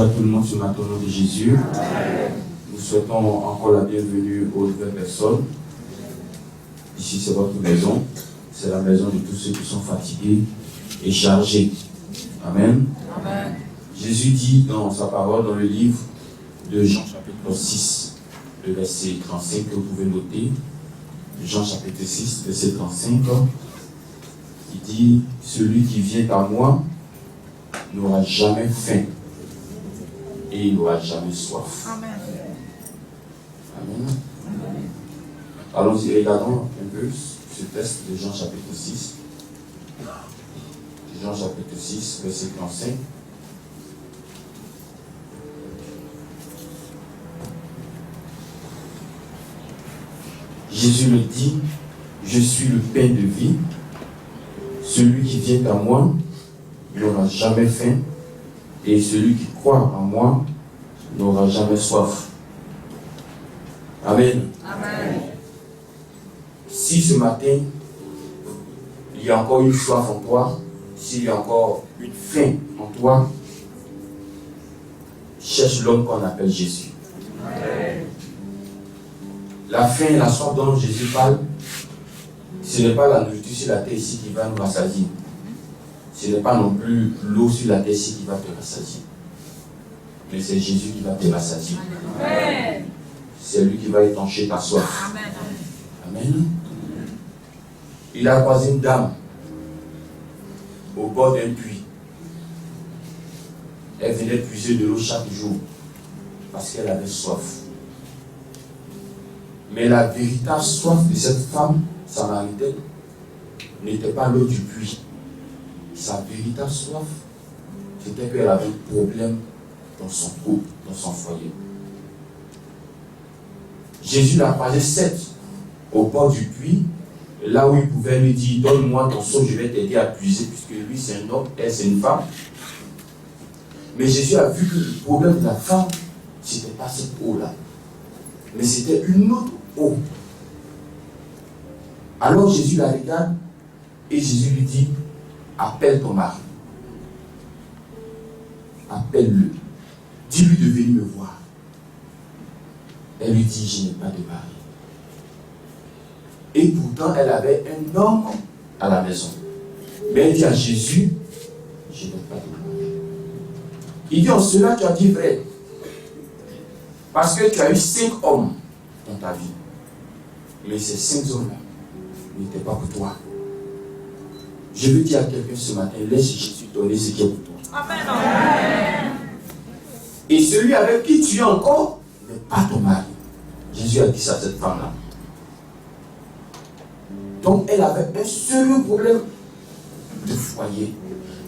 Bonjour à tout le monde ce matin au nom de Jésus. Nous souhaitons encore la bienvenue aux nouvelles personnes. Ici, c'est votre maison. C'est la maison de tous ceux qui sont fatigués et chargés. Amen. Amen. Jésus dit dans sa parole, dans le livre de Jean chapitre 6, le verset 35 que vous pouvez noter. Jean chapitre 6, verset 35. Il dit, celui qui vient à moi n'aura jamais faim et il n'aura jamais soif. Amen. Amen. Allons-y, regardons un peu ce texte de Jean chapitre 6. Jean chapitre 6, verset 35. Jésus le dit, je suis le pain de vie. Celui qui vient à moi n'aura jamais faim, et celui qui croit en moi n'aura jamais soif. Amen. Amen. Si ce matin, il y a encore une soif en toi, s'il y a encore une faim en toi, cherche l'homme qu'on appelle Jésus. Amen. La faim et la soif dont Jésus parle, ce n'est pas la nourriture sur la terre ici qui va nous rassasier. Ce n'est pas non plus l'eau sur la terre ici qui va te rassasier. Mais c'est Jésus qui va te rassasier. Amen. C'est lui qui va étancher ta soif. Amen. Amen. Il a croisé une dame au bord d'un puits. Elle venait puiser de l'eau chaque jour parce qu'elle avait soif. Mais la véritable soif de cette femme samaritaine n'était pas l'eau du puits. Sa véritable soif, c'était qu'elle avait un problème dans son couple, dans son foyer. Jésus l'a croisé 7 au bord du puits, là où il pouvait lui dire, donne-moi ton seau, je vais t'aider à puiser, puisque lui c'est un homme, elle c'est une femme. Mais Jésus a vu que le problème de la femme, ce n'était pas cette eau-là, mais c'était une autre eau. Alors Jésus la regarde et Jésus lui dit, appelle ton mari. Appelle-le. Dis-lui de venir me voir. Elle lui dit, je n'ai pas de mari. Et pourtant, elle avait un homme à la maison. Mais elle dit à Jésus, je n'ai pas de mari. Il dit, en cela, tu as dit vrai. Parce que tu as eu 5 hommes dans ta vie. Mais ces 5 hommes-là n'étaient pas pour toi. Je veux dire à quelqu'un ce matin, laisse Jésus donner ce qui est pour toi. Amen. Et celui avec qui tu es encore n'est pas ton mari. Jésus a dit ça à cette femme-là. Donc elle avait un sérieux problème de foyer.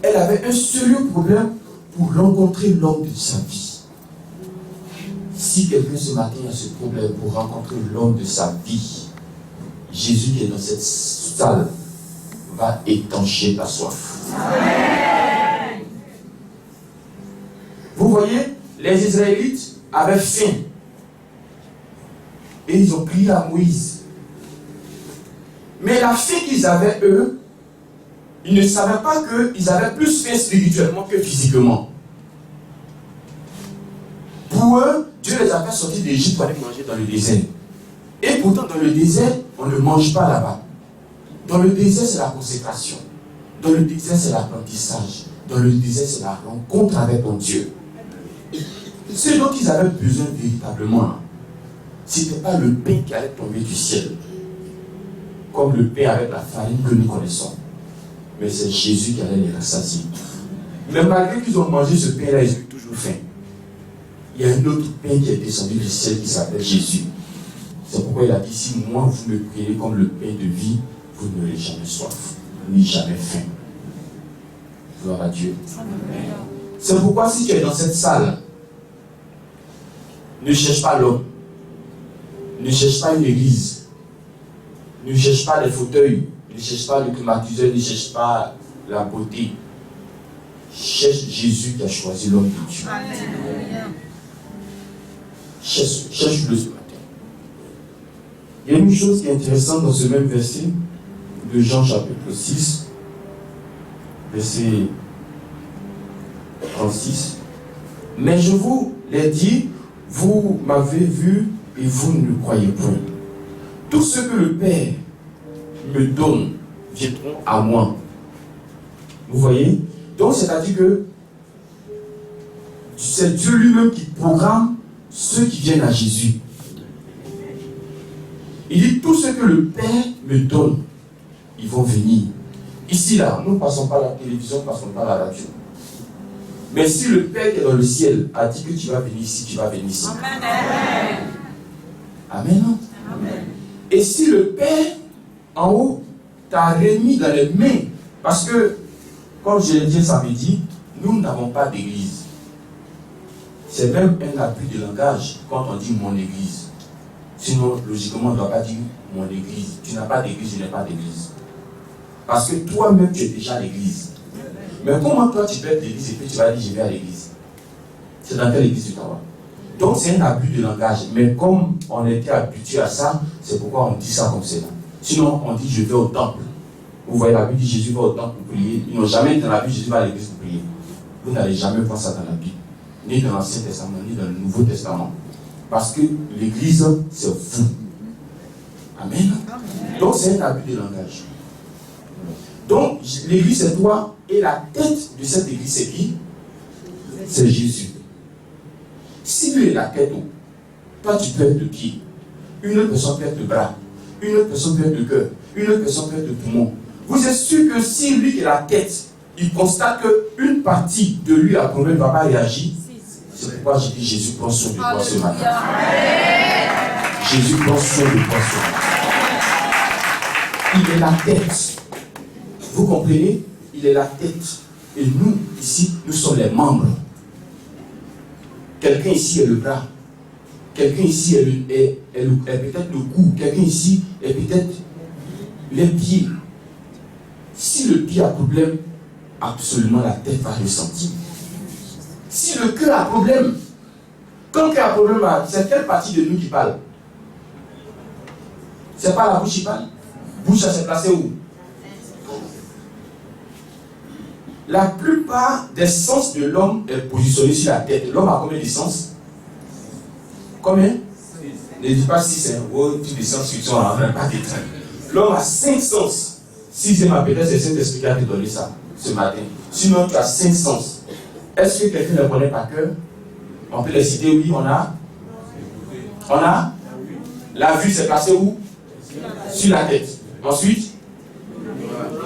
Elle avait un sérieux problème pour rencontrer l'homme de sa vie. Si quelqu'un ce matin a ce problème pour rencontrer l'homme de sa vie, Jésus qui est dans cette salle va étancher ta soif. Amen. Vous voyez, les Israélites avaient faim. Et ils ont crié à Moïse. Mais la faim qu'ils avaient, eux, ils ne savaient pas qu'ils avaient plus faim spirituellement que physiquement. Pour eux, Dieu les a fait sortir d'Égypte pour aller manger dans le désert. Et pourtant, dans le désert, on ne mange pas là-bas. Dans le désert, c'est la consécration. Dans le désert, c'est l'apprentissage. Dans le désert, c'est la rencontre avec ton Dieu. Ce dont ils avaient besoin véritablement, ce n'était pas le pain qui allait tomber du ciel, comme le pain avec la farine que nous connaissons. Mais c'est Jésus qui allait les rassasier. Mais malgré qu'ils ont mangé ce pain-là, ils ont eu toujours faim. Il y a un autre pain qui est descendu du ciel qui s'appelle Jésus. C'est pourquoi il a dit, si moi vous me priez comme le pain de vie, vous n'aurez jamais soif, ni jamais faim. Gloire à Dieu. C'est pourquoi si tu es dans cette salle, ne cherche pas l'homme, ne cherche pas une église, ne cherche pas les fauteuils, ne cherche pas le climatiseur, ne cherche pas la beauté. Cherche Jésus qui a choisi l'homme de Dieu. Alléluia. Cherche-le ce matin. Il y a une chose qui est intéressante dans ce même verset de Jean chapitre 6, verset 36. Mais je vous l'ai dit, vous m'avez vu et vous ne croyez point. Tout ce que le Père me donne viendront à moi. Vous voyez? Donc, c'est-à-dire que c'est Dieu lui-même qui programme ceux qui viennent à Jésus. Il dit, tout ce que le Père me donne, ils vont venir. Ici, là, nous ne passons pas la télévision, nous ne passons pas la radio. Mais si le Père qui est dans le ciel a dit que tu vas venir ici, tu vas venir ici. Amen. Amen. Amen. Et si le Père en haut t'a remis dans les mains, parce que, comme je l'ai dit samedi, nous n'avons pas d'église. C'est même un abus de langage quand on dit mon église. Sinon, logiquement, on ne doit pas dire mon église. Tu n'as pas d'église, je n'ai pas d'église. Parce que toi-même, tu es déjà l'église. Mais comment toi, tu peux être l'église et puis tu vas dire je vais à l'église? C'est dans quelle église tu t'en vas? Donc, c'est un abus de langage. Mais comme on était habitué à ça, c'est pourquoi on dit ça comme cela. Sinon, on dit je vais au temple. Vous voyez, la Bible dit Jésus va au temple pour prier. Ils n'ont jamais dit dans la Bible Jésus va à l'église pour prier. Vous n'allez jamais voir ça dans la Bible. Ni dans l'Ancien Testament, ni dans le Nouveau Testament. Parce que l'église, c'est vous. Amen. Donc, c'est un abus de langage. Donc, l'église, c'est toi. Et la tête de cette église, c'est qui? C'est Jésus. Si lui est la tête, toi, tu peux être le pied. Une autre personne peut être le bras. Une autre personne peut être le cœur. Une autre personne peut être le poumon. Vous êtes sûr que si lui est la tête, il constate qu'une partie de lui a problème, ne va pas réagir. C'est pourquoi j'ai dit Jésus prend soin de toi ce matin. Jésus prend soin de toi ce matin. Il est la tête. Vous comprenez? Il est la tête. Et nous, ici, nous sommes les membres. Quelqu'un ici est le bras. Quelqu'un ici est peut-être le cou. Quelqu'un ici est peut-être les pieds. Si le pied a problème, absolument la tête va ressentir. Si le cœur a problème, quand le cœur a problème, c'est quelle partie de nous qui parle? C'est pas la bouche qui parle? Bouche, ça s'est placé où? La plupart des sens de l'homme est positionné sur la tête. L'homme a combien de sens? Combien? Ne dis pas 6, tous les sens qui sont en même pas d'éteint. L'homme a 5 sens. 6e peut-être c'est Saint-Esprit qui a te donné ça ce matin. Sinon, tu as 5 sens. Est-ce que quelqu'un les connaît par cœur? On peut les citer, oui, on a. On a. La vue s'est placée où? Sur la tête. Ensuite,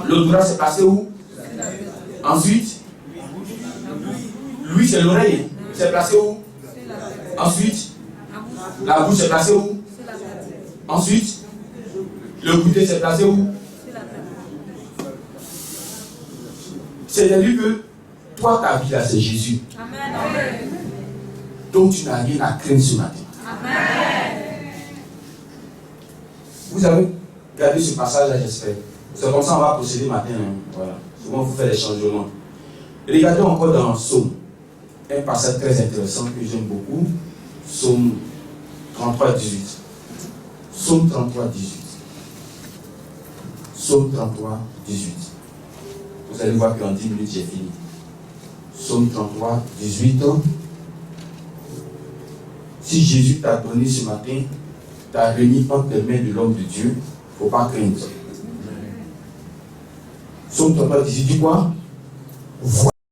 l'odorat s'est placé où? Ensuite, lui c'est l'oreille. C'est placé où? Ensuite, la bouche s'est placée où? Ensuite, le goûter s'est placé où? C'est-à-dire que toi, ta vie là, c'est Jésus. Amen. Donc tu n'as rien à craindre ce matin. Amen. Vous avez regardé ce passage-là, j'espère. C'est comme ça qu'on va procéder matin. Voilà. Souvent, vous faites des changements. Regardez encore dans Psaume. Un passage très intéressant que j'aime beaucoup. Psaume 33, 18. Psaume 33, 18. Psaume 33, 18. Vous allez voir qu'en 10 minutes, j'ai fini. Psaume 33, 18. Si Jésus t'a donné ce matin, t'a remis entre les mains de l'homme de Dieu, il ne faut pas craindre. Psaume 33, 18 dit quoi?